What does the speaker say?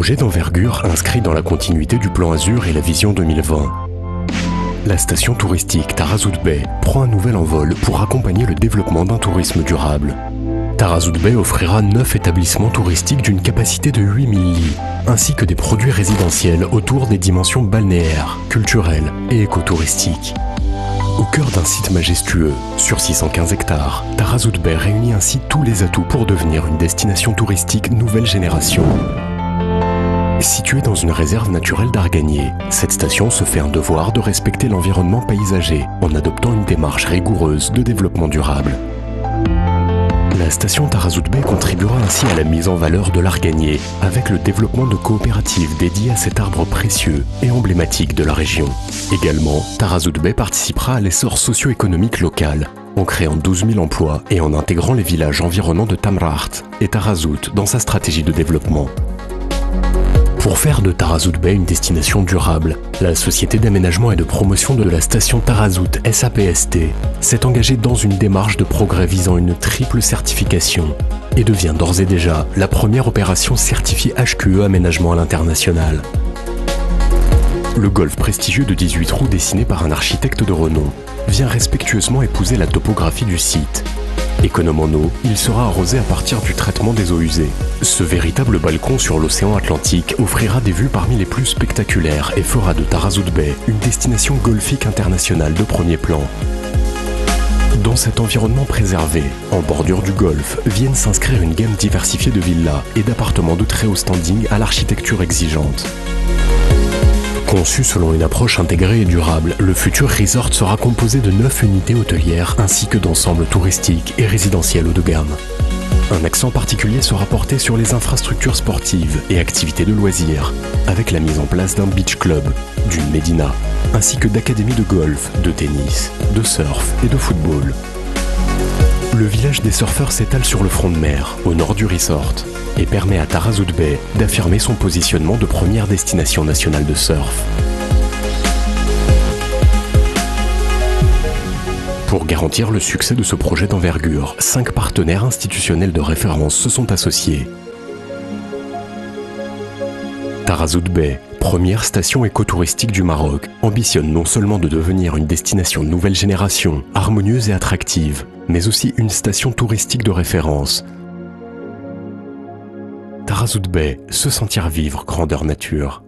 Projet d'envergure inscrit dans la continuité du plan Azur et la vision 2020. La station touristique Tarazout Bey prend un nouvel envol pour accompagner le développement d'un tourisme durable. Tarazout Bey offrira 9 établissements touristiques d'une capacité de 8000 lits, ainsi que des produits résidentiels autour des dimensions balnéaires, culturelles et écotouristiques. Au cœur d'un site majestueux, sur 615 hectares, Tarazout Bey réunit ainsi tous les atouts pour devenir une destination touristique nouvelle génération. Située dans une réserve naturelle d'Arganier, cette station se fait un devoir de respecter l'environnement paysager en adoptant une démarche rigoureuse de développement durable. La station Tarazout Bey contribuera ainsi à la mise en valeur de l'Arganier avec le développement de coopératives dédiées à cet arbre précieux et emblématique de la région. Également, Tarazout Bey participera à l'essor socio-économique local en créant 12 000 emplois et en intégrant les villages environnants de Tamraght et Tarazout dans sa stratégie de développement. Pour faire de Tarazout Bey une destination durable, la société d'aménagement et de promotion de la station Tarazout SAPST s'est engagée dans une démarche de progrès visant une triple certification et devient d'ores et déjà la première opération certifiée HQE aménagement à l'international. Le golf prestigieux de 18 trous dessiné par un architecte de renom vient respectueusement épouser la topographie du site. Économe en eau, il sera arrosé à partir du traitement des eaux usées. Ce véritable balcon sur l'océan Atlantique offrira des vues parmi les plus spectaculaires et fera de Tarazout Bey une destination golfique internationale de premier plan. Dans cet environnement préservé, en bordure du golfe, viennent s'inscrire une gamme diversifiée de villas et d'appartements de très haut standing à l'architecture exigeante. Conçu selon une approche intégrée et durable, le futur resort sera composé de 9 unités hôtelières ainsi que d'ensembles touristiques et résidentiels haut de gamme. Un accent particulier sera porté sur les infrastructures sportives et activités de loisirs, avec la mise en place d'un beach club, d'une médina, ainsi que d'académies de golf, de tennis, de surf et de football. Le village des surfeurs s'étale sur le front de mer, au nord du resort, et permet à Tarazout Bey d'affirmer son positionnement de première destination nationale de surf. Pour garantir le succès de ce projet d'envergure, 5 partenaires institutionnels de référence se sont associés. Tarazout Bey, première station écotouristique du Maroc, ambitionne non seulement de devenir une destination nouvelle génération, harmonieuse et attractive, mais aussi une station touristique de référence. Tarazout Bey, se sentir vivre grandeur nature.